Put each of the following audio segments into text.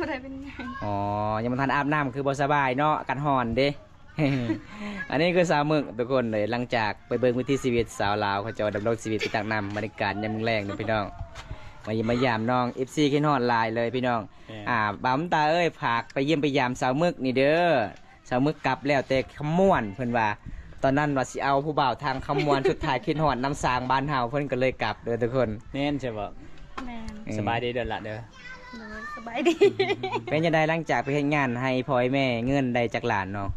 บ่ได้เป็นไงอ๋อยังบ่ทันอาบน้ำคือบ่สบายเนาะอากาศร้อนเด้ อันนี้คือสาวมึกทุกคนเลยหลังจากไปเบิ่งวิถีชีวิตสาวลาวเขาเจะดำรงชีวิตที่ตักน้ำบรรยากาศยามมื้อแลงนี่พี่น้องมาเยี่ยมมายามน้อง FC คิดฮอดหลายเลยพี่น้องบ่าวตาเอ้ยฝากไปเยี่ยมไปยามสาวมึกนี่เด้อสาวมึกกลับแล้วแต่คำม่วนเพิ่นว่าตอนนั้นว่าสิเอาผู้บ่าวทางคำม่วนสุดท้ายคิดฮอดน้ำสางบ้านเฮาเพิ่นก็เลยกลับเด้อทุกคน แน่นใช่ป่ะ แม่น สบายดีเด้อละเด้อ เลยสบายดี เป็นจังได๋หลังจากไปเฮ็ดงานให้พ่อให้แม่เงินได้จากหลานเนาะ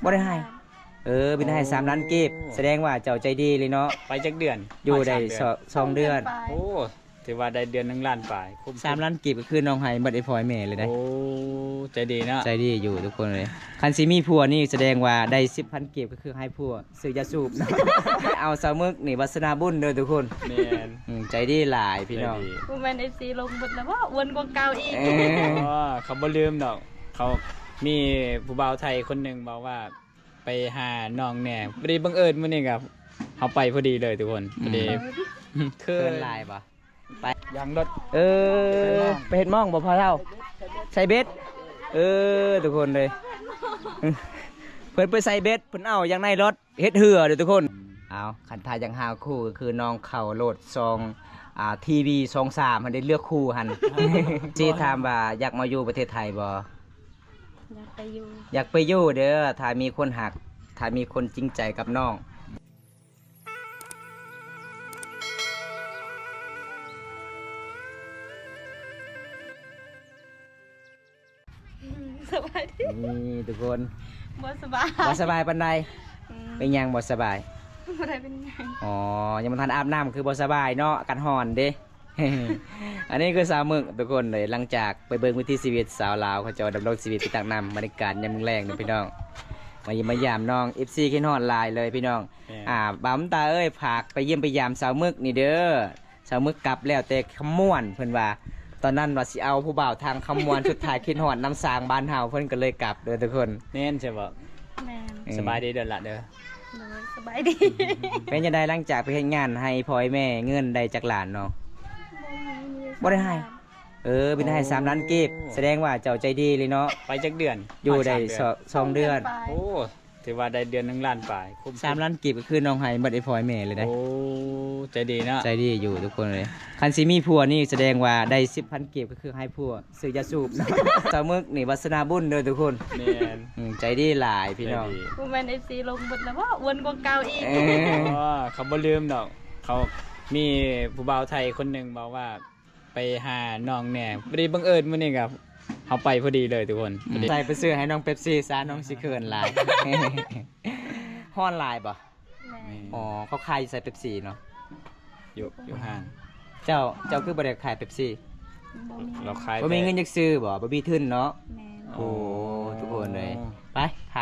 บ่ได้ให้ บินให้3 ล้านกีบแสดงว่าเจ้าใจดีเลยเนาะ ไปจักเดือน อยู่ได้สองเดือน โอ้ถือว่าได้เดือน1 ล้านปลายคุ้ม 3 ล้านกีบก็คือน้องให้เบิดไอ้พ่อไอ้แม่เลยนะ โอ้ใจดีเนาะ ใจดีอยู่ทุกคนเลยคันสิมีผัวนี่แสดงว่าได้ 10,000 กีบก็คือให้ผัวซื้อยาสูบเนาะ เอาสาวมึกนี่วัสนาบุญเด้อทุกคน แม่น ใจดีหลายพี่น้อง ใจดี บ่แม่น FC ลงหมดแล้วว่าอ้วนกว่าเก่าอีก อ๋อเขาบ่ลืมดอกเขามีผู้บ่าวไทยคนหนึงบอกว่าไปหาน้องแหน่พอดีบังเอิญมื้อนี้ครับเขาไปพอดีเลยทุกคนพอดี เคินลายปะไป ยางรถ ไปเฮ็ดหม่องบ่พอเท่าใส่เบ็ดทุกคนเลย เพิ่นไปใส่เบ็ดเพิ่นเอาอย่างในรถเฮ็ดเหือเด้อทุกคนเอาคันทายอย่างหาคู่ก็คือน้องเข้าโหลดซองทีวี23มันได้เลือกคู่หั่น สิถามว่าอยากมาอยู่ประเทศไทยบ่ อยากไปอยู่ อยากไปอยู่เด้อถ้ามีคนหักถ้ามีคนจริงใจกับน้อง สบายดี นี่ทุกคน บ่สบาย บ่สบายปานใด อืม เป็นหยังบ่สบาย บ่ได้เป็นไง อ๋อยังบ่ทันอาบน้ำคือบ่สบายเนาะอากาศร้อนเด้ อันนี้คือสาวมึกทุกคนเลยหลังจากไปเบิ่งวิถีชีวิตสาวลาวเขาเจะดำรงชีวิตที่ตักน้ำบรรยากาศยามมื้อแลงนี่พี่น้องมาเยี่ยมมายามน้อง FC คิดฮอดหลายเลยพี่น้องบ่าวตาเอ้ยฝากไปเยี่ยมไปยามสาวมึกนี่เด้อสาวมึกกลับแล้วแต่คำม่วนเพิ่นว่าตอนนั้นว่าสิเอาผู้บ่าวทางคำม่วนสุดท้ายคิดฮอดน้ำสางบ้านเฮาเพิ่นก็เลยกลับเด้อทุกคน แน่นใช่ป่ะ แม่น สบายดีเด้อละเด้อ เลยสบายดี เป็นจังได๋หลังจากไปเฮ็ดงานให้พ่อให้แม่เงินได้จากหลานเนาะ บ่ได้ให้ บินให้3 ล้านกีบแสดงว่าเจ้าใจดีเลยเนาะ ไปจักเดือน อยู่ได้สองเดือน โอ้ถือว่าได้เดือน1 ล้านปลายคุ้ม 3 ล้านกีบก็คือน้องให้เบิดไอ้พ่อไอ้แม่เลยนะ โอ้ใจดีเนาะ ใจดีอยู่ทุกคนเลยคันสิมีผัวนี่แสดงว่าได้ 10,000 กีบก็คือให้ผัวซื้อยาสูบเนาะ สาวมึกนี่วัสนาบุญเด้อทุกคน แม่น ใจดีหลายพี่น้อง ใจดี บ่แม่น FC ลงหมดแล้วว่าอ้วนกว่าเก่าอีก อ๋อเขาบ่ลืมดอกเขามีผู้บ่าวไทยคนหนึงบอกว่าไปหาน้องแหน่พอดีบังเอิญมื้อนี้ครับเขาไปพอดีเลยทุกคนพอดี ใส่ไปซื้อให้น้องเป๊ปซี่ซะน้องสิเขินหลาย ฮ้อนหลายบ่ แม่น อ๋อเขาขายใส่เป๊ปซี่เนาะ อยู่ห้าง เจ้าคือบ่ได้ขายเป๊ปซี่ บ่มี เราขาย บ่มีเงินจักซื้อบ่มีทุนเนาะ แม่น โอ้ทุกคนเลยไปพ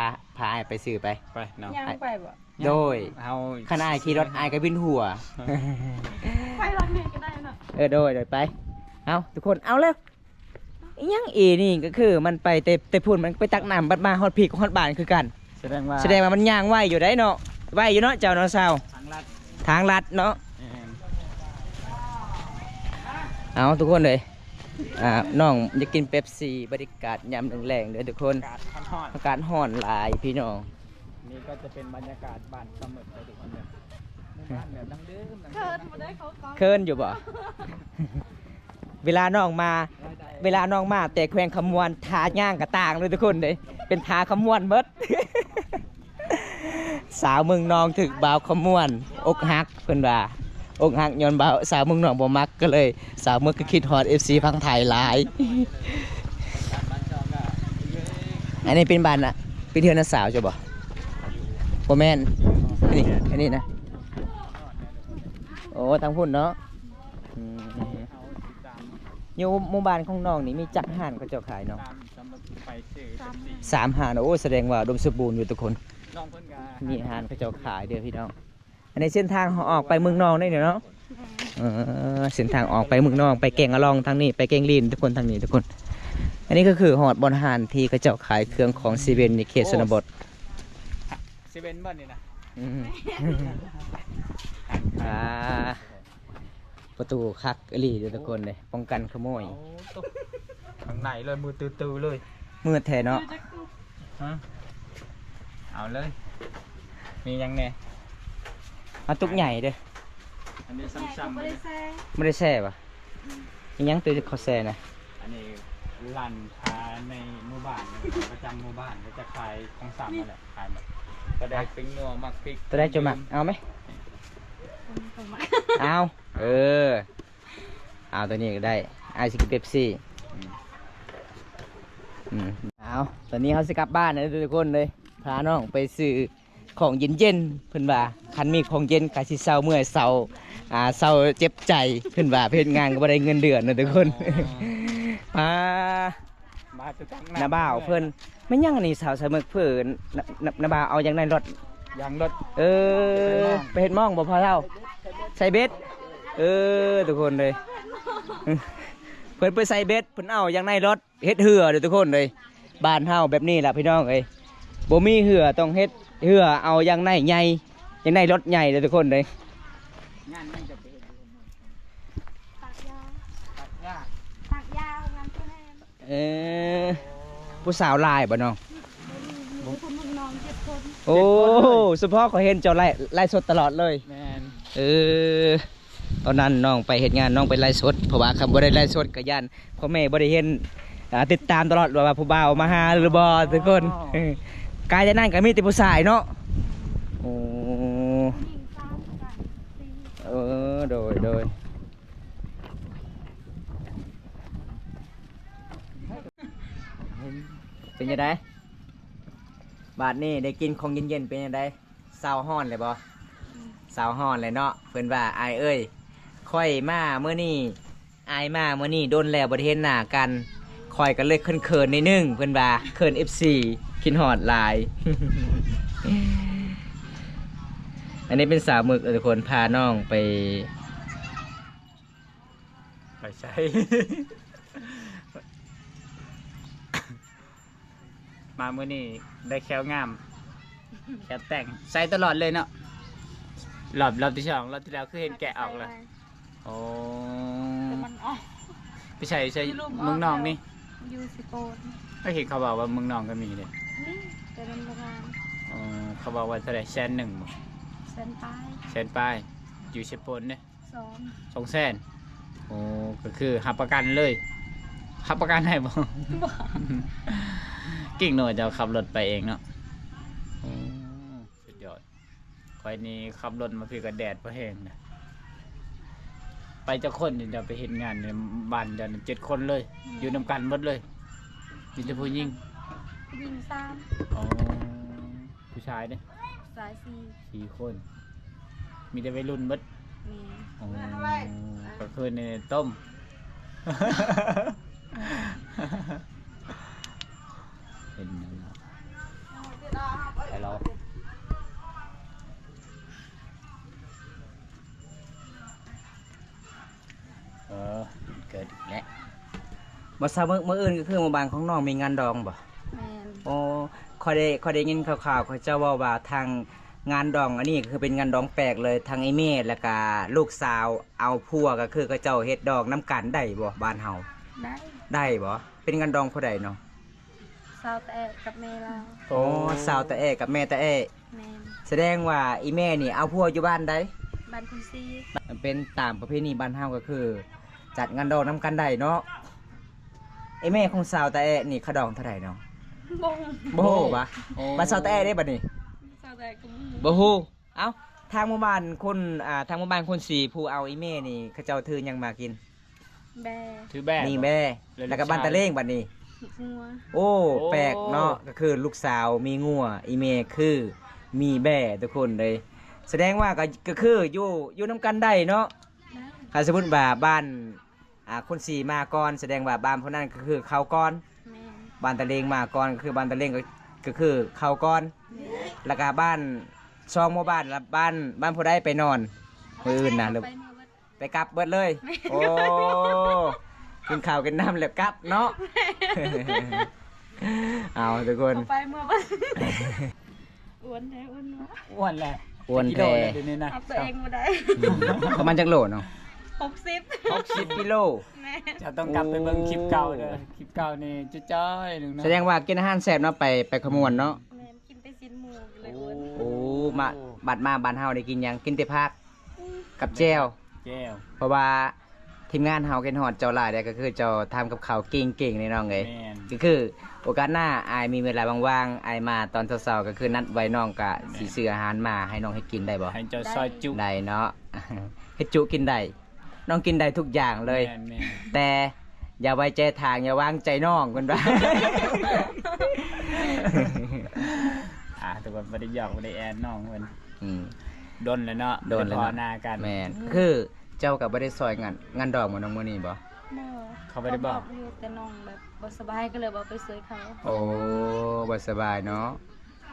าไอ้ไปซื้อไป ไปเนาะ ย่างไปบ่ โดย เฮา ขณะขี่รถไอ้ายก็บินหัว ไปรักแม่ก็ได้เนาะ โดยไปเอาทุกคนเอาแล้วอีหยังนี่ก็คือมันไปแต่พูนมันไปตักน้ำบัดมาฮอดพีกฮอดบ้านคือกัน แสดงว่า แสดงว่ามันย่างไหวอยู่ได้เนาะไหวอยู่เนาะเจ้าเนาะสาว ทางลัด ทางลัดเนาะ แม่น เอาทุกคนเลยน้องจะกินเป๊ปซี่บริการยามแรงๆเด้อทุกคน อากาศค่อนข้าง อากาศร้อนหลายพี่น้อง นี่ก็จะเป็นบรรยากาศบ้านสมุทรเลยทุกคนเนี่ยบ้านแบบดังเดิมดัง เคิ เดิ น ม บ่ได้เขาก็ เคินอยู่บ่ เวลาน้องมาแต่แขวงขมวนทาย่างกระต่างเลยทุกคนเลยเป็นทาขมวนเบิด สาวเมืองนองถึกบ่าวขมวนอกหักเพิ่นว่าอกหักย้อนบ่าวสาวเมืองนองบ่มักก็เลย สาวเมืองก็คิดฮอด FC พังไทยหลาย บ้านจองก็ อันนี้เป็นบ้านน่ะเป็นเทือนน้าสาวใช่บ่บ่แม่นอันนี้นะโอ้ทางพุ่นเนาะอืม เฮาติดตาม อยู่หมู่บ้านของน้องนี่มีจักห่านเขาเจ้าขายเนาะ ตามสำหรับไปซื้อเป็นสี 3ห่านโอ้แสดงว่าอุดมสมบูรณ์อยู่ทุกคน น้องเพิ่นก็ นี่ห่านเขาเจ้าขายเด้อพี่น้องอันนี้เส้นทางออกไปเมืองนองได้เนาะเส้นทางออกไปเมืองนองไปแกงอะลองทางนี้ไปแกงลีนทุกคนทางนี้ทุกคน อันนี้ก็คือหอดบอนห่านที่เขาเจ้าขายเครื่องของซีเวนในเขตชนบท เซเว่นบ้านนี่นะ อืม อ่าประตูคักอหลีเด้อทุกคนเลยป้องกันขโมย โอ้ตุ๊ ไหนเลยมือตื้อๆเลย มืดแท้เนาะ ฮะเอาเลย มียังไง เอาตุกใหญ่เด้อ อันนี้ซ้ำๆ ไม่ เล ได้ ย แซ่ ไม่ได้แซ่ปะมียังตัวเขาแซ่นะ อันนี้ร้านค้าในหมู่บ้านประจำหมู่บ้านก็จะขายของซ้ำนั่นแหละขายแบบกระแดกปิ้งนัวมักพริก ตัวได้จะมักเอาไหม ผมมา เอาเออเอาตัวนี้ก็ได้ไอซิกเป๊ปซี่เอาตอนนี้เขาสิกลับบ้านนะทุกคนเลยพาน้องไปซื้อของเย็นๆเพิ่นว่าคันมีของเย็นกะสิเศร้าเมื่อยเศร้าเศร้าเจ็บใจเพิ่นว่าเพิ่นงานก็บ่ได้เงินเดือนนะทุกคนมา มาจะตั้ง น้าบ่าวเพิ่นไม่ยังอันนี้สาวสมึกเพิ่นน้าบ่าวเอาอย่างในรถ ยางรถ เออไปเฮ็ดหม่องบ่พอเท่าใส่เบ็ดทุกคนเลยเพิ่นไปใส่เบ็ดเพิ่นเอาอย่างในรถเฮ็ดเหือเด้อทุกคนเลยบ้านเฮาแบบนี้ล่ะพี่น้องเอ้ยบ่มีเหือต้องเฮ็ดเหือเอาอย่างในใหญ่อย่างในรถใหญ่เด้อทุกคนเลย งานมันจะเป็น ตักยา ตัดหญ้า ตักยางานตัวแทนผู้สาวลายบ่น้อง มีคนมึงนอน7 คน โอ้เฉพาะเขาเห็นเจ้าไล่สดตลอดเลย แมน ตอนนั้นน้องไปเฮ็ดงานน้องไปไล่สดเพราะว่าคำบ่ได้ไล่สดก็ย่านพ่อแม่บ่ได้เห็นติดตามตลอดว่าผู้บ่าวมาหาหรือบ่ทุกคนกายจะนั่นก็มีแต่ผู้ชายเนาะโอ้ ยิงซ้ำกัน4 โดยเป็นยังไงบาดนี้ได้กินของเย็นๆเป็นยังไงเศร้าฮ้อนเลยบ่เศร้าฮ้อนเลยเนาะเพิ่นว่าอายเอ้ยค่อยมาเมื่อนี้อายมาเมื่อนี้โดนแล้วบ่ได้เห็นหน้ากันค่อยก็เลยเขินๆนิดนึงเพิ่นว่าเขิน FC คิดฮอดหลาย อันนี้เป็นสาวหมึกทุกคนพาน้องไป ไปใช้ มาเมื่อนี้ได้แควงามแควแต่งใส่ตลอดเลยเนาะรอบที่สองรอบที่แล้วคือเห็นแกะออกเลยโอ้ แต่มันออก พี่ชัยใช่เมืองนองนี่ ยูสิโกน ก็เห็นเขาบอกว่าเมืองนองก็มีเลย นี่แต่มันประมาณ เขาบอกว่าเท่าไหร่100,000บ่ เส้นปลาย 100,000ป้ายอยู่เชฟโปนเนี่ย 2 200,000โอ้ก็คือหับประกันเลยหับประกันให้บ่ กิ่งหน่อยจะขับรถไปเองเนาะโอ้สุดยอดคอยนี้ขับรถมาพี่กับแดดประแหงนะไปเจ้าคนเดี๋ยวไปเห็นงานในบ้านเดี๋ยว7 คนเลย อยู่นำกันหมดเลยมีแต่ผู้หญิง ยิงซ้ อ๋อผู้ชายเนี่ย ำสาย4 4 คน มีแต่วัยรุ่นหมด มี อ๋อก็คือในต้ม เป็นนั่นนะไปเราเกิดอีกแล้ว บ่ทราบมื้ออื่นก็คือหมู่บ้านของน้องมีงานดองบ่ แมน โอ้ข้อยได้ยินข่าวๆเขาเจ้าเว้าว่าทางงานดองอันนี้ก็คือเป็นงานดองแปลกเลยทางไอ้แม่แล้วก็ลูกสาวเอาผัวก็คือเขาเจ้าเฮ็ดดองน้ำกันได้บ่บ้านเฮา ได้ ได้บ่เป็นงานดองผู้ใดเนาะ สาวแต่กับแม่เรา โอ้สาวตะเอกับแม่ตะเอ แมน แสดงว่าอีแม่นี่เอาผัวอยู่บ้านใด บ้านคุณซี มันเป็นตามประเพณีบ้านเฮาก็คือ จัดงานดองน้ำกันได้เนาะไอ้แม่ของสาวตะเอนี่เขาดองเท่าไหร่เนาะ บง บ่ฮู้ปะบ้านสาวตะเอได้บัดนี้ สาวแต่กับ บ่ฮู้เอ้าทางหมู่บ้านคนทางหมู่บ้านคนสีผู้เอาอีแม่นี่เขาเจ้าถือหยังมากิน แบ ถือแบก นี่แม่แล้วก็บ้านตะเล้งบัดนี้ งัว โอ้แปลกเนาะก็คือลูกสาวมีงัวอีแม่คือมีแบ่ทุกคนเลยแสดงว่าก็คืออยู่นํกันได้เนาะ ได้ ถ้าสมมุติว่าบ้านคนสีมาก่อนแสดงว่าบ้านพวกนั้นก็คือเขาก่อน แมน บ้านตะเลงมาก่อนก็คือบ้านตะเลงก็คือเขาก่อน แมน แล้วก็บ้านช่องหมู่บ้านแล้วบ้านผู้ใดไปนอนมื้ออื่นน่ะหรือ ไปเมื่อวัน ไปกลับเบิดเลย โอ้กินข้าวกินน้ำแล้วกลับเนาะ เอาทุกคน ไปเมื่อวันอ้วนแท้อ้วนวะ อ้วนแหละ อ้วน กิโล แท้ เลยเดี๋ยวนี้นะ เอาตัวเองมาได้ ประมาณจักโลเนาะ 60 60กิโล แม่ จะต้องกลับไปเบิ่งคลิปเก่าเด้อคลิปเก่านี่จ้อยๆหนึงเนาะ แสดงว่ากินอาหารแซ่บเนาะไปขมวนเนาะ แม่กินแต่ชิ้นหมูเลยคน โอ้มาบัดมาบ้านเฮาได้กินหยังกินแต่ผักกับแจ่ว แก้ว เพราะว่าทีมงานเฮาเกินฮอดเจ้าหลายได้ก็คือเจ้าทำกับข้าวเก่งๆนี่น้องเอ้ย แม่น ก็คือโอกาสหน้าอายมีเวลาว่างๆอายมาตอนเช้าๆก็คือนัดไว้น้องกะสิซื้ออาหารมาให้น้องให้กินได้บ่ ให้เจ้าซอยจุ ได้เนาะ เฮ็ดจุกินได้น้องกินได้ทุกอย่างเลย แม่น แต่อย่าไว้ใจทางอย่าวางใจน้องกันว่า ทุกคนบ่ได้หยอกบ่ได้แอนน้องเพิ่น อืม ดนแล้วเนาะ โดนแล้ว พอ เนาะ หน้ากัน แม่นคือเจ้ากับบ่ได้ซอยงานดอกเหมือนน้องมื้อนี้บ่ เมื่อ เขาไม่ได้บอก อยู่แต่น้องแบบบ่สบายก็เลยบ่ไปซื้อเขา โอ้บ่สบายเนาะ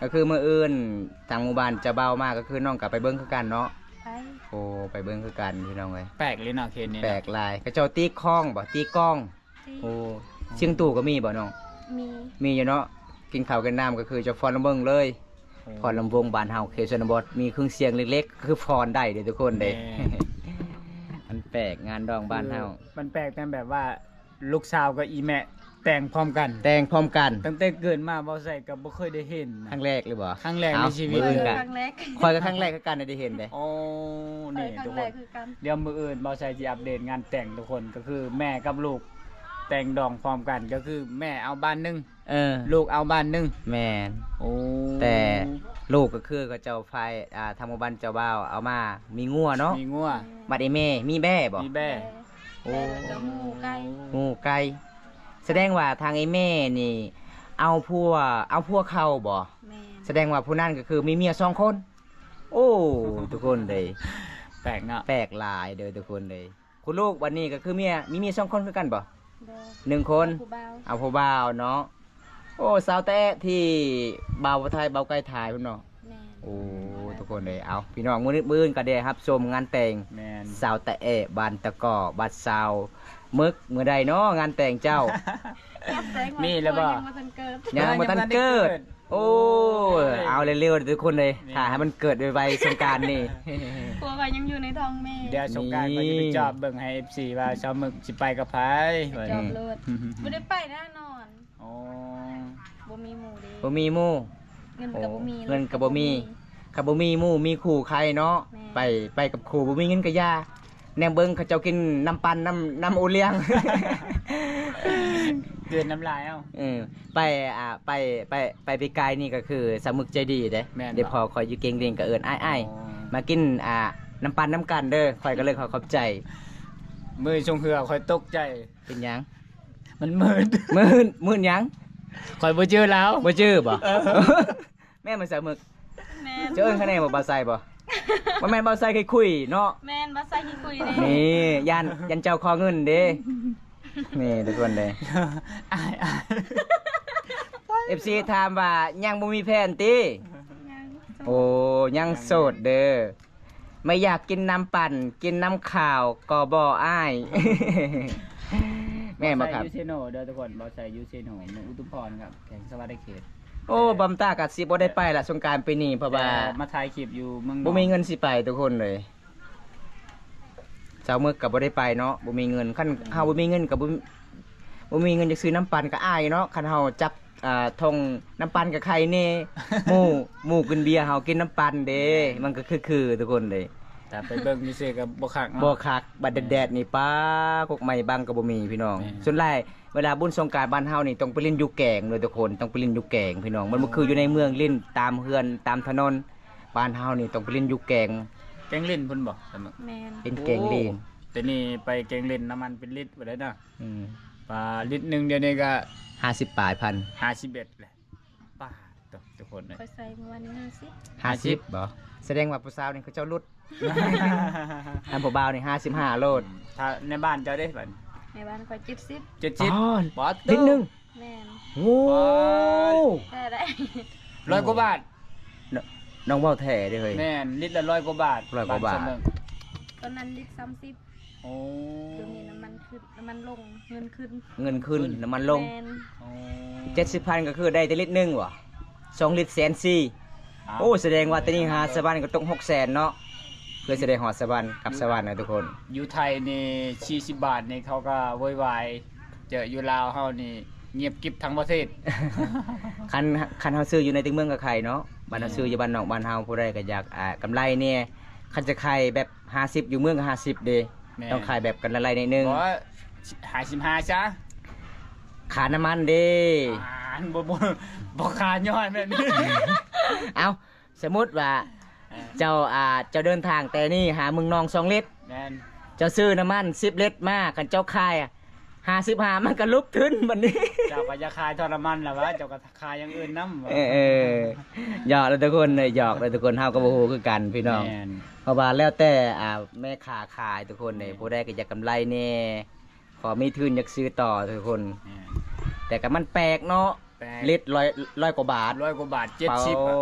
ก็คือมื้ออื่นทางหมู่บ้านจะเบามากก็คือน้องกลับไปเบิ่งคือกันเนาะ ไป โอ้ไปเบิ่งคือกันพี่น้องเอ้ย แปลกเลยเนาะเคสนี้ แปลกหลายก็เจ้าตีข้องบ่ตีกล้อง ที่ โอ้เชียงตู่ก็มีบ่น้อง มี มีอยู่เนาะกินข้าวกันน้ำก็คือจะฟ้อนลำเบิ่งเลยฟ้อนลำวงบ้านเฮาเขตชนบทมีเครื่องเสียงเล็กๆคือฟ้อนได้เด้อทุกคนเด้ มันแปลกงานดองบ้านเฮา มันแปลกแต่แบบว่าลูกสาวกับอีแม่แต่งพร้อมกัน แต่งพร้อมกัน ตั้งแต่เกิดมาบ่ใส่ก็บ่เคยได้เห็น ครั้งแรกเลยบ่ ครั้งแรกในชีวิต มื้ออื่น ค กะ รั้งแรก คอยก็ครั้งแรกคือกันได้เห็นเด้ โอ้ ไป นี่ ครั้ ทุ ง ก แร ค ก น คือกัน เดี๋ยวมื้ออื่นบ่ใส่สิอัปเดตงานแต่งทุกคนก็คือแม่กับลูกแต่งดองพร้อมกันก็คือแม่เอาบ้านหนึง เออ ลูกเอาบ้านหนึง แม่น โอ้ แต่ลูกก็คือก็เจ้าไฟทางหมู่บ้านเจ้าบ่าวเอามามีงัวเนาะ มีงัว บัดไอ้แม่มีแบ่บ่ มีแบ่ โอ้ แต่แล้วก็หมูไก่ งูไก่แสดงว่าทางไอ้แม่นี่ เอาพวกเข้าบ่ แม่ แสดงว่าผู้นั้นก็คือมีเมีย2 คน โอ้ ทุกคนเลย แปลกเนาะ แปลกหลายเด้อทุกคนเลยคุณลูกวันนี้ก็คือมีเมีย2 คนคือกันบ่ เด้อ 1 คน ผู้บ่าว เอาผู้บ่าวเนาะโอ้สาวแต้ที่บ่าวไทยบ่าวไกลถ่ายพุ่นเนาะ แม่ โอ้ทุกคนเลยเอาพี่น้องมื้อนี้ก็ได้รับชมงานแต่ง แม่น สาวแต้บ้านตะก่อบัดสาวมึกมื้อใดเนาะงานแต่งเจ้า มีแล้วบ่ ยังบ่ทันเกิด ยังบ่ทันเกิด โอ้เอาเร็วๆทุกคนเลยถ้าให้มันเกิดไวๆสงกรานต์นี่ กลัวว่ายังอยู่ในท้องแม่ เดี๋ยวสงกรารก็จะไปจอบเบิ่งให้ FC ว่าชาวมึกสิไปกับไผ จอบเลิศบ่ได้ไปแน่นอน โอ้ บ่มีหมู่เด้ บ่มีหมู่ เงินก็บ่มี เงินก็บ่มีครับบ่มีหมู่มีคู่ใครเนาะ แม่ ไปกับคู่บ่มีเงินก็ย่าแนมเบิ่งเขาเจ้ากินน้ำปั่นน้ำโอเลี้ยง เกินน้ำลายเอ้า เออไปไกลนี่ก็คือสามึกใจดีเด้ แม่นบ่ เดี๋ยวพอคอยอยู่เก่งเรียนก็เอิ้นอ้ายๆมากินน้ำปั่นน้ำกันเด้อคอยก็เลยขอบใจ มือชงเหือคอยตกใจ เป็นหยัง มันมืด มื้อหยัง คอยบ่เจอแล้ว บ่ชื่อบ่ แม่มันสามึก แม่น เจ้าเอิ้นคะแนนบ่บ่ใส่บ่บ่แม่นบ่ใส่เคยคุยเนาะ แม่นบ่ใส่ขี้คุยเด้ นี่ยันเจ้าขอเงินเด้ นี่ทุกคนเลย อาย FC ถามว่ายังบ่มีแฟนติ ยัง โอ้ยังโสดเด้อไม่อยากกินน้ำปั่นกินน้ำข่าวก็บ่อ้าย แม่บ่ครับ ยูเซโนเด้อทุกคนบ่ใส่ยูเซโนเมืองอุทุมพรครับแข่งสวัสดิเขต โอ้บำตากัดสิบ่ได้ไปละสงกรารปีนี้เพราะว่า แต่มาถ่ายคลิปอยู่เมือง บ่มีเงินสิไปทุกคนเลยเจ้ามึกก็บ่ได้ไปเนาะบ่มีเงินคันเฮาบ่มีเงินก็บ่มีเงินจะซื้อน้ำปั่นก็อายเนาะคันเฮาจับทงน้ำปั่นกับใครแน่ หมู่กินเบียร์เฮากินน้ำปั่นเด้มันก็คือทุกคนเลย แต่ไปเบิ่งยูเซก็บ่คักเนาะ บ่คักบัดแดดๆนี่ป้ากกไม้บังก็บ่มีพี่น้อง แม่ ส่วนหลายเวลาบุญสงกรานต์บ้านเฮานี่ต้องไปเล่นอยู่แกงเลยทุกคนต้องไปเล่นอยู่แกงพี่น้องมันบ่คืออยู่ในเมืองเล่นตามเฮือนตามถนนบ้านเฮานี่ต้องไปเล่นอยู่แกง แกงเล่นเพิ่นบ่สมึก แม่น เป็นแกงเล่น แต่นี่ไปแกงเล่นน้ำมันเป็นลิตรบ่ได้นะ อืม ปลาลิตรหนึงเดี๋ยวนี้ก็ 50ปลายพัน 51แหละป้าตทุกคนเลย ค่อยใส่เมื่อวานนี้50 50บ่แสดงว่าผู้สาวนี่เขาเจ้ารุด อันผู้บ่าวนี่55โลด ถ้าในบ้านเจ้าได้บัด ในบ้านค่อย70 70 อ๋อ บ่ นิดนึง แม่น โอ้ แต่ได้ 100กว่าบาท น้องเว้าแท้เด้อเฮ้ย แม่นลิตรละ100กว่าบาท 100กว่าบาท นสมึก ตอนนั้นลิตร30 โอ้ เดี๋ยวนี้น้ำมันขึ้นน้ำมันลงเงินขึ้น เงินขึ้นน้ำมันลง แม่น โอ้ 70,000ก็คือได้แต่ลิตรหนึงว่ะ2ลิตร140,000โอ้แสดงว่าตอนนี้หาสะบ้านก็ต้อง600,000เนาะ พื่อจะได้ฮอดสวรรค์กับสวรรค์นะทุกคน อยู่ไทยนี่40 บาทนี่เขาก็โวยวายเจออยู่ลาวเฮานี่เงียบกิ๊บทั้งประเทศ คันเฮาซื้ออยู่ในตึกเมืองก็ไข่เนาะบ้านเฮาซื้ออยู่บ้านนอกบ้านเฮาผู้ใดก็อยากกำไรเนี่ยคันจะไข่แบบ50อยู่เมืองก็50เด้ แม่ ต้องขายแบบกันละลายนิดนึง บ่55จ้ะ ขาน้ำมันเด้ บ่ขาย้อนแบบนี้ เอาสมมุติว่าเจ้าเดินทางแต่นี่หาเมืองนอง2ลิตร แม่น เจ้าซื้อน้ำมัน10ลิตรมาคันเจ้าขาย55มันก็ลุกทึนบัดนี้ เจ้าก็จะขายทรมานล่ะวะเจ้าก็ขายอย่างอื่นนำ หยอกเลยทุกคนเลยหยอกเลยทุกคนเฮาก็บ่ฮู้คือกันพี่น้อง แม่น เพราะว่าแล้วแต่แม่ค้าขายทุกคนนี่ผู้ใดก็อยากกำไรแน่ขอมีทุนอยากซื้อต่อทุกคน แม่น แต่ก็มันแปลกเนาะ แปลก ลิตรร้อยกว่าบาท 100 กว่าบาท โอ้ 70อ่ะ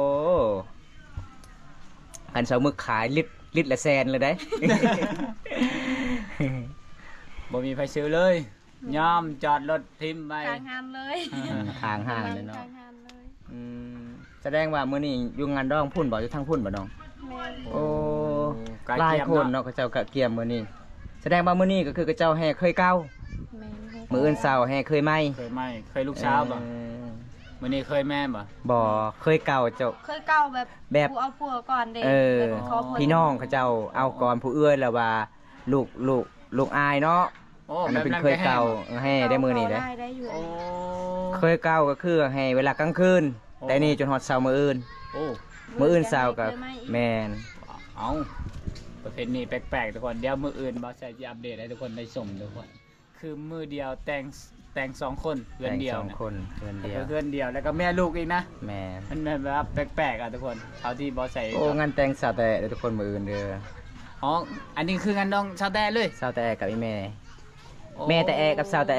คันเสามึกขายลิตรละแสนเลยได้ บ่มีไผซื้อเลยยอมจอดรถทิมไป ทางงานเลย ทางห้างเลยเนาะ ทางงานเลย อืมแสดงว่ามื้อนี้อยู่งานดองพุ่นบ่อยู่ทางพุ่นบ่น้อง แม่น โอ้ กาย หลาย เกียม คนเนาะเขาเจ้ากะเกียมมื้อนี้แสดงว่ามื้อนี้ก็คือเขาเจ้าแห่เคยเก่า แม่น มื้ออื่นเช้าแห่เคยใหม่ เคยไหมเคยลูกสาวบ่ เออ มื้อนี้เคยแม่บ่ บ่เคยเก่าเจ้า เคยเก่าแบบ แบบ กูเอาผัวก่อนเด็ก เออ แบบขอผัว พี่น้องเขาเจ้าเอาก่อนผู้เอื้อยแล้วว่าลูกอายเนาะ โอ้ อันนั้นเป็น แบบ เคยเก่าแห่ได้มื้อนี้เด้ ได้อยู่ โอ้ เคยเก่าก็คือให้เวลากลางคืน โอ้ แต่นี่จนฮอดเช้ามื้ออื่น โอ้ มื้ออื่นเช้าก็แม่น เอาประเภทนี้แปลกๆทุกคนเดี๋ยวมื้ออื่นบ่ใส่จะอัปเดตให้ทุกคนได้ชมทุกคนคือมื้อเดียวแต่ง2 คนเพื่อนเดียว สอง นะ คนเพื่อนเดียว เพื่อนเดียวแล้วก็แม่ลูกอีกนะ แม่ มันแบบแปลกๆอ่ะทุกคนเอาที่บ่ใส่ โอ้งานแต่งสาวแต่เด้อทุกคนมื้ออื่นเด้อ อ๋ออันนี้คืองานดองชาวแต้เลย สาวแต่กับอีแม่ โอ้ แม่แต่แอกับสาวแต่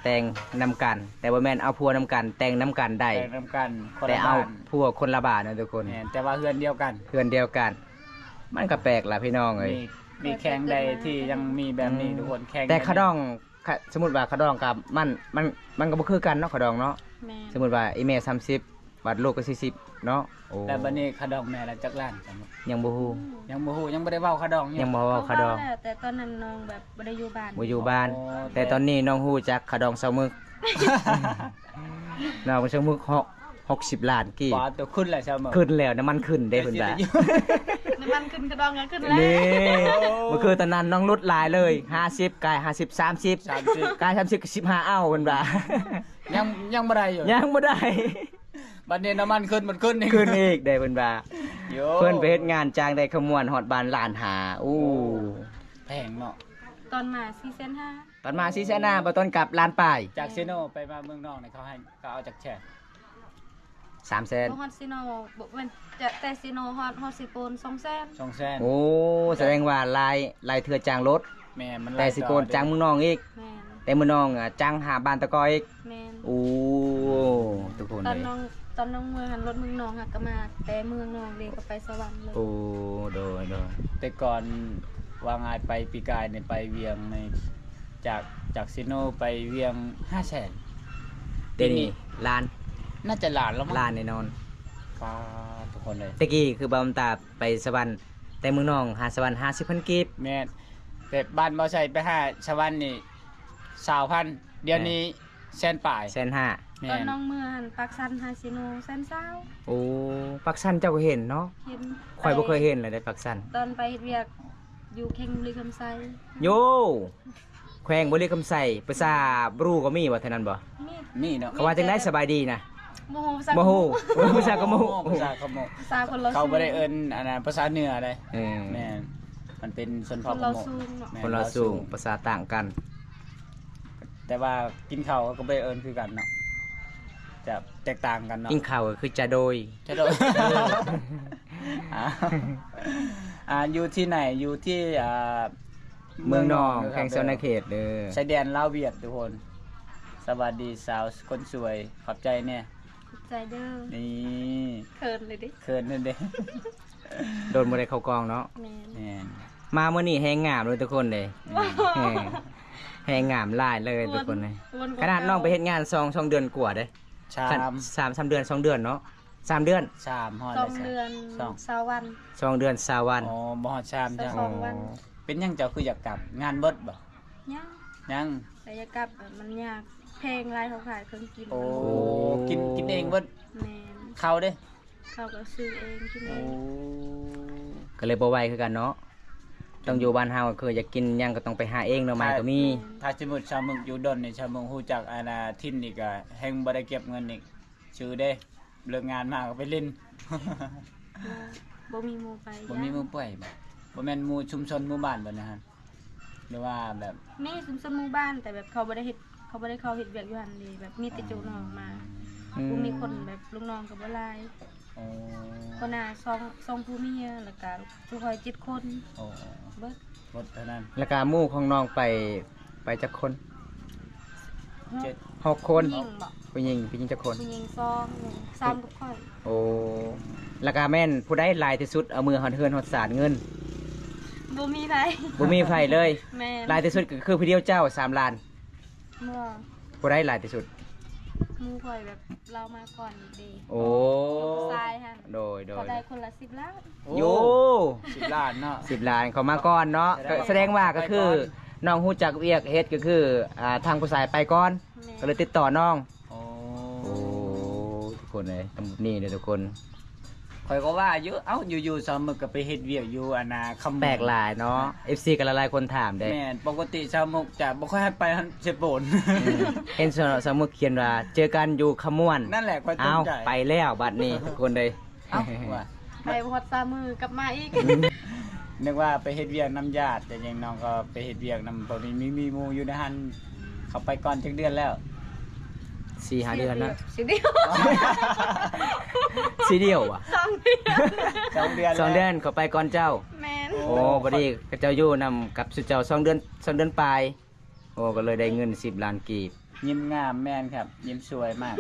แต่งนำกัน แต่ว่าแม่นเอาผัวนำกัน แต่งนำกันได้ แต่งนำกันคน แต่ ละ เอา บ้าน ผัวคนละบาทนะทุกคน แม่นแต่ว่าเพื่อนเดียวกัน เพื่อนเดียวกัน มันก็แปลกล่ะพี่น้องเอ้ย มีแข่งใดที่ยังมีแบบนี้ทุกคนแข่ง แต่ขะดองสมมุติว่าขะดองกับมันก็บ่คือกันเนาะขะดองเนาะ แม่น สมมุติว่าอีแม่30บาทลูกก็40เนาะโอ้ แต่บัดนี้ขะดองแม่ละจักล้านจ้ะ ยังบ่ฮู้ ยังบ่ฮู้ยังบ่ได้เว้าขะดองอยู่ ยังบ่เว้าขะดอง เพราะว่าแต่ตอนนั้นน้องแบบบ่ได้อยู่บ้าน บ่อยู่บ้าน โอ้ แต่ตอนนี้น้องฮู้จักขะดองเซามึก น้องเซามึก60ล้านกี่ ปอตัวขึ้นแหละเช้ามื้อ ขึ้นแล้วน้ำมันขึ้นเด้เพิ่นว่า น้ำมันขึ้นกระดองกันขึ้นแล้ว นี่เมื่อคืนตอนนั้นน้องลดหลายเลย50กาย50 30 30 กาย30ก็15เอ้าเพิ่นว่า ยังบ่ได้อยู่ ยังบ่ได้ บัดนี้น้ำมันขึ้นมันขึ้นอีก ขึ้นอีกได้เพิ่นว่า โย เพิ่นไปเฮ็ดงานจ้างได้ขมวนฮอดบ้านล้านหาอู้ แพงเนาะ ตอนมา4,500,000 ตอนมาซีแซนาบ่ต้นกลับล้านปลาย จากเซโนไปมาเมืองนอกเนี่ยเขาเอาจากแช่ 3แสน บ่ฮอดซิโนบ่แม่นจะแต่ซิโนฮอดสิโปน200,000 200,000 โอ้แสดงว่าลายเทือจ้างรถ แม่มัน แต่สิโกนจ้างเมืองนองอีก แม่น แต่เมืองนองจ้างหาบ้านตะกออีก แม่น โอ้ทุกคน ตอน เลย น้องเมืองหันรถเมืองนองหักก็มา แต่เมืองนองเลยก็ไปสวรรค์เลย โอ้โดย แต่ก่อนวางงานไปปีกายเนี่ยไปเวียงในจากซิโนไปเวียง500,000 เตนี่ล้าน น่าจะหลานแล้วมั้ง ล้านแน่นอน ฟ้าทุกคนเลย ตะกี้คือบำตาไปสวรรค์แต่เมืองนองหาสวรรค์50,000กีบ แม่นแต่บ้านบ่ใช่ไปหาชาวบ้านนี่20,000เดี๋ยวนี้แสนปลาย แสนห้า แม่ ตอน น น้องเมืองหันปักซันฮาซิโนแสนเศร้า โอ้ปักสันเจ้าก็เห็นเนาะ เห็น ข่อยบ่เคยเห็นเลยได้ปักสัน ตอนไปเฮ็ดเวียกอยู่เข่งบุรีคำไซ โยแขวงบ่เรียกคำใส่ภาษาบรูก็มีบ่เท่านั้นบ่ มีด นี่เนาะ เขาว่าจังได๋สบายดีนะ โมโหภาษา บ่ฮู้ภาษาก็บ่ฮู้ ภาษาเขาโม ภาษาคนเรา เขาบ่ได้เอิ้นอันนั้นภาษาเหนือเลย เออ แม่นมันเป็นชน ค เผ่าน ข เรา โม สูงเนาะ แม่ คนละสูงภาษาต่างกัน แต่ว่ากินข้าวก็บ่ได้เอิ้นคือกันเนาะจะแตกต่างกันเนาะ กินข้าวก็คือจะโดย จะโดน อยู่ที่ไหนอยู่ที่เมืองนอง ะค แข รับ งโซนเขตเด้อ ชายแดนลาวเวียดทุกคน สวัสดีสาวคนสวยขอบใจเนี่ย ใจเด้อ นี่ เขินเลยดิ เคินนั่นเด้ โดนบ่ได้เข้ากองเนาะ แม่น แม่น มามื้อนี้แฮงงามเลยทุกคนเลยแฮงงามหลายเลยทุกคนเลย วน ขนาดน้องไปเฮ็ดงาน2เดือนกว่าเด้ ชา คัน ม 3เดือน2เดือนเนาะ 3 เดือน 3ฮอด ส แล้ อ ว งเดือน สอง สาววัน 2 เดือน20 วัน อ๋อบ่ฮอด3จ้ะ สองวัน เป็นหยังเจ้าคืออยากกลับงานเบิดบ่ ยัง ยัง แต่อยากลับมันยากเพลงลายเขาขายเครื่องกิน โอ้กินเองเบิด แมน เข้าเด้ เขาก็ซื้อเองกินเอ โอ้ ง ก็เลยบ่ไหวคือกันเนาะต้องอยู่บ้านเฮาก็คืออยากกินหยังก็ต้องไปหาเองเนาะไม้ก็มี ถ้าสมมุติชาวเมืองอยู่ดอนนี่ชาวเมืองฮู้จักอาณาทินอีกอ่ะแฮงบ่ได้เก็บเงินอีกชื่อเด้เลิกงานมาก็ไปเล่น บ่มีหมูไป บ่มีมือป่วยบ่แม่นหมู่ชุมชนหมู่บ้านบ่นะฮะหรือว่าแบบ มีซุมซนหมู่บ้านแต่แบบเขาบ่ได้เฮ็ดเขาบ่ได้เข้าเฮ็ดเวียกอยู่หั่นดีแบบมีแต่จูน้องมาบ่มีคนแบบลูกน้องก็บ่หลาย โอ้ คนน่ะสองผู้เมียแล้วก็ผู้คอย7 คน โอ้ เบิด หมดเท่านั้น แล้วก็หมู่ของน้องไปจักคน เจ็ด 6 คน ผู้หญิงบ่ ผู้หญิงจักคน ผู้หญิง2 3กับค่อย โอ้แล้วก็แม่นผู้ใดหลายที่สุดเอามือหอนเฮือนหอดสาดเงิน บ่มีไผ บ่มีไผเลย แม่น หลายที่สุดก็คือผู้เดียวเจ้า3 ล้าน เมื่อ ผู้ใดหลายที่สุด หมู่คอยแบบเรามาก่อนอีกเด้ โอ้ ทรายหั่น โดย เขาได้คนละ10 ล้าน โย 10 ล้านเนาะ 10 ล้านเขามาก่อนเนาะก็แสดงว่าก็คือน้องฮู้จักเวียกเฮ็ดก็คือทางผู้ชายไปก่อน แม่ ก็เลยติดต่อน้อง โอ้ โอ้ทุกคนเลยทำแบบนี้เลยทุกคน ข่อยก็ว่าอยู่เอ้าอยู่ๆชาวเมืองก็ไปเฮ็ดเวียกอยู่อาณาคำ แปลกหลายเนาะ FC ก็หลายๆคนถามได้ แม่นปกติชาวเมืองจะบ่ค่อยให้ไปหันเสยโปน เห็นสมุกเขียนว่าเจอกันอยู่ขมวน นั่นแหละข่อยตก เอา ใจ ไปแล้วบัดนี้ทุกคนเลย เอ้าว่า ไปฮอด3มือกลับมาอีก นึกว่าไปเฮ็ดเวียกน้ำญาติแต่ยังน้องก็ไปเฮ็ดเวียกนำตอนนี้มีหมู่อยู่ในหันเขาไปก่อนจักเดือนแล้ว 4-5 เดือนนะ สิเดียว สีเดียวอ่ะ 2 เดือน 2 เดือน 2 เดือนเขาไปก่อนเจ้า แม่น โอ้พอดีเจ้าอยู่นำกับสุเจ้า2 เดือน2 เดือนปลายโอ้ก็เลยได้เงิน10 ล้านกีบ ยิ้มงามแม่นครับ ยิ้มสวยมาก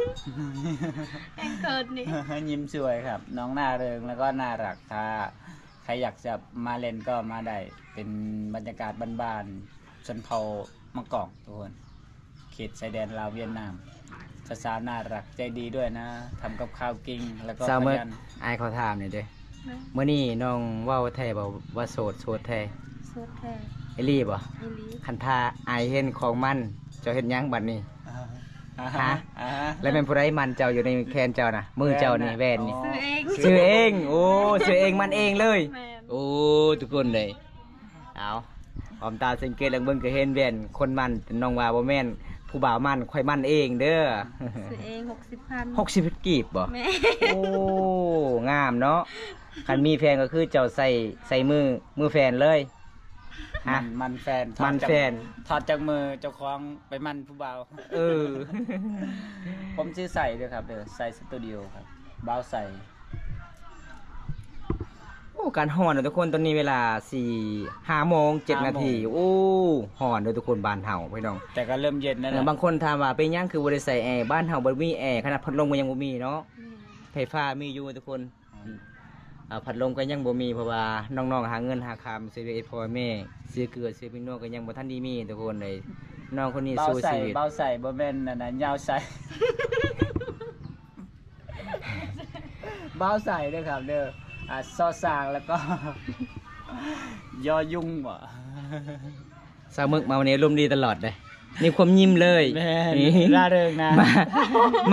แองเกิดนี่ ยิ้มสวยครับ น้องน่าเริงแล้วก็น่ารักถ้าใครอยากจะมาเล่นก็มาได้เป็นบรรยากาศบ้านๆชนเผ่ามะกอกทุกคนเขตชายแดนลาวเวียดนามสาวๆน่ารักใจดีด้วยนะทำกับข้าวกินแล้วก็ สาว ข เมื่อ ยัน อายเขาถามหน่อยเด้เมื่อนี้น้องเว้าแท้บ่ว่าโสดแท้ สุดแท้ เอลี่บ่ อีหลี คันท่าอายเห็นของมันเจ้าเฮ็ดหยังบัดนี้ ฮะ อ่า แล้วแม่นผู้ใดมันเจ้าอยู่ในแขนเจ้าน่ะมือเจ้านี่แว่นนี่ ซื้อเอง ซื้อเองโอ้ซื้อเองมันเองเลย แม่น โอ้ทุกคนเลยเอาออมตาสังเกตแล้วเบิ่งก็เห็นแว่นคนมันแต่น้องว่าบ่แม่นผู้บ่าวมันข่อยมันเองเด้อ ซื้อเอง60,000 60กีบบ่ แม่ โอ้งามเนาะคันมีแฟนก็คือเจ้าใส่มือแฟนเลยฮะ มันแฟน มันแฟน ถอดจากมือเจ้าของไปมันผู้บ่าว เออ ผมชื่อใส่ด้วยครับเด้อใส่สตูดิโอครับบ่าวใส่ โอ้การฮ้อนเด้อทุกคนตอนนี้เวลา5 โมง 7 นาทีโอ้ฮ้อนเด้อทุกคนบ้านเฮาพี่น้อง แต่ก็เริ่มเย็นแล้วนะ บางคนถามว่าเป็นหยังคือบ่ได้ใส่แอร์บ้านเฮาบ่มีแอร์ขนาดพัดลมก็ยังบ่มีเนาะ ไฟฟ้ามีอยู่ทุกคนพัดลมก็ยังบ่มีเพราะว่าน้องๆหาเงินหาคำซื้อเอพ่อแม่ซื้อเกลือซื้อพิโนก็ยังบ่ทันได้มีทุกคนเลยน้องคนนี้ บ่าว สู้ ใส่ ชีวิต บ่าวใส่บ่แม่นนั่นน่ะยาวใส่ บ่าวใส่เด้อครับเด้อซอสร้างแล้วก็ ยอยุ่งบ่ สาวมึกมาวันนี้ลมณ์ดีตลอดเลยมีความยิ้มเลย แม่น นี่ ร่าเริงนะ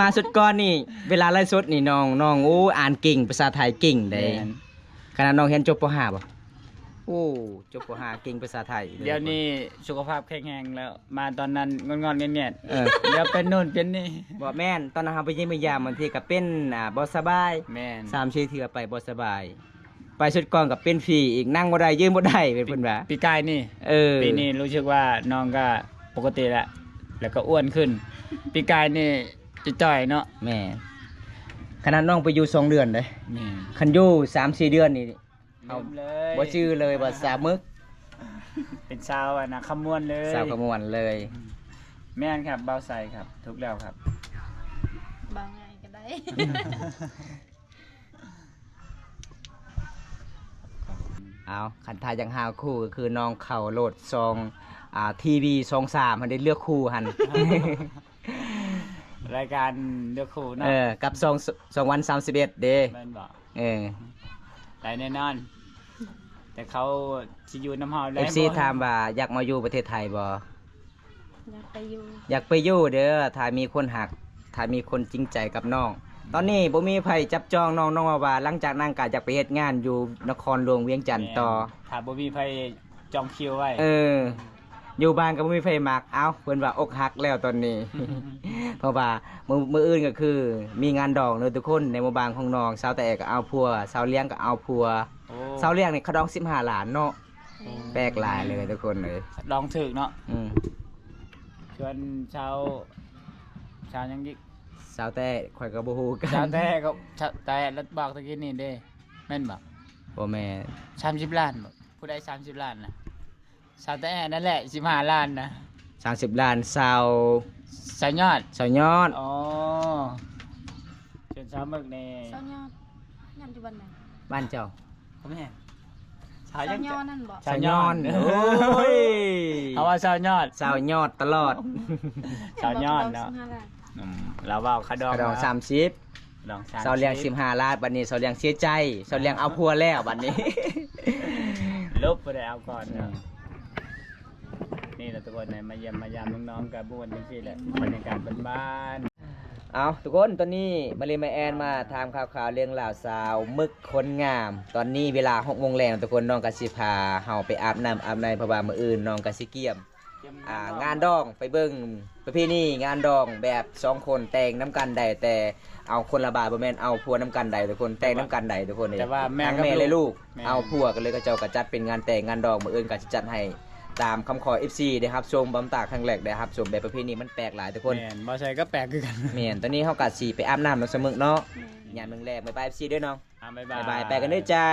มาสุดก่อนนี่เวลาไลฟ์สดนี่น้องโอ้อ่านเก่งภาษาไทยเก่งเด้ แม่น ขณะน้องเรียนจบป .5 บ่โอ้จบป .5 เก่งภาษาไทย เดี๋ยวนี้สุขภาพแข็งแรงแล้ว มาตอนนั้นงอนๆเงียบ เออ ๆเดี๋ยวเป็นโน่นเป็นนี่ บ่แม่นตอนนั้นเฮาไปเยี่ยมยามบางทีก็เป็นบ่สบาย แม่น 3-4เทื่อไปบ่สบาย ไปสุดก่อนกับเป็นฟรีอีกนั่งบ่ได้ยืนบ่ได้เป็นเพิ่นว่า ปีกายนี่ เออ ปีนี้รู้สึกว่าน้องก็ปกติแล้วแล้วก็อ้วนขึ้น ปีกายนี่จะจ่อยเนาะ แม่ขนาดน้องไปอยู่2 เดือนเลย แม่ คันอยู่3-4 เดือนนี่ เอาเลย บ่ชื่อเลยว่าสามึก เป็นชาวอะนะคำมวนเลย สาวขมวนเลย แม่นครับเบาใส่ครับทุกแล้วครับ บางไงก็ได้ เอาคันทายอย่างหาคู่ก็คือน้องเข้าโหลดซองทีวี23หันได้เลือกคู่หัน รายการเลือกคู่เนาะ กับ2วัน31เด้ แม่นบอก ได้ แน่นอน แต่เขาสิอยู่น้ำเฮาได้ FC ถามว่าอยากมาอยู่ประเทศไทยบ่ อยากไปอยู่ อยากไปอยู่เด้อถ้ามีคนหักถ้ามีคนจริงใจกับน้องตอนนี้บ่มีไผจับจองน้องว่าหลังจากนั้นก็อยากไปเฮ็ดงานอยู่นครหลวงเวียงจันทน์ต่อ ถ้าบ่มีไผจองคิวไว้ อยู่บ้านก็บ่มีไผมักเอ้าเพิ่นว่าอกหักแล้วตอนนี้ เพราะว่ามื้ออื่นก็คือ มีงานดองเด้อทุกคนในหมู่บ้านของน้องสาวแต่ก็เอาผัวสาวเลี้ยงก็เอาผัว โอ้ สาวเลี้ยงนี่เขาดอง15ล้านเนาะแปลกหลายเลยทุกคนเลย ลองถึกเนาะ อืม ชวนชาวยังอีก สาวแต่ข่อยก็บ่ฮู้กั ชาวน แต่ก็ชาวแต่รัฐบอกตะกี้นี่เด้แม่นบ่ บ่แม่น 30 ล้านบ่ผู้ใด30 ล้านนะชาวแต่นั่นแหละ15ล้านนะ 30ล้านสาว สายยอด สาวยอด อ๋อชวนชาวมึกนี่ เศร้ายอดยันอยู่บ้านไหน บ้านเจ้า พ่อแม่ชา เศร้า ยัง ยอดนั่นบ่ ชาวยอด โอ้ย เอาว่าชาวยอด สาวยอดตลอด เศร้ายอดเนาะ 15ล้าน เราเว้าคาดอง กระดอง เนาะ 30 ดอง สาวเลี้ยง15ล้านบัดนี้สาวเลี้ยงเสียใจสาวเลี้ยงเอาผัวแล้วบัดนี้ ลบไปได้เอาก่อนเนาะนี่แหละทุกคนนะมาเยี่ยมมายามน้องๆกับบ้วนนี่สิแหละบรรยากาศบ้าน เอาทุกคนตอนนี้มาเลยมาแอนมาถามข่าวๆเรื่องราวสาวมึกคนงาม ตอนนี้เวลา6 โมงแรงทุกคนน้องกสิพาเฮาไปอาบน้ำอาบในเพราะว่ามื้ออื่นน้องกสิเกี่ยม ๆ งานดองไปเบิ่งประเพณีงานดองแบบ2คนแต่งน้ำกันได้แต่เอาคนละบาทบ่แม่นเอาผัวน้ำกันได้ทุกคนแต่งน้ำกันได้ทุกคน แต่ว่าแม่ ทั้ง กับ แม่และลูก แม่ เอาผัวกันเลยก็เจ้าก็จัดเป็นงานแต่งงานดองมื้ออื่นก็สิจัดให้ตามคำขอ FC ได้รับชมบำตาครั้งแรกได้รับชมแบบประเพณีมันแปลกหลายทุกคน แม่นบ่ใช่ก็แปลกคือกัน แม่นตอนนี้เฮาก็สิไปอาบน้ำน้องเสมอเนาะยามมื้อแรกบ๊ายบาย FC ด้วยน้อง บ๊ายบา บ๊าย ยบายไปกันเด้อจ้า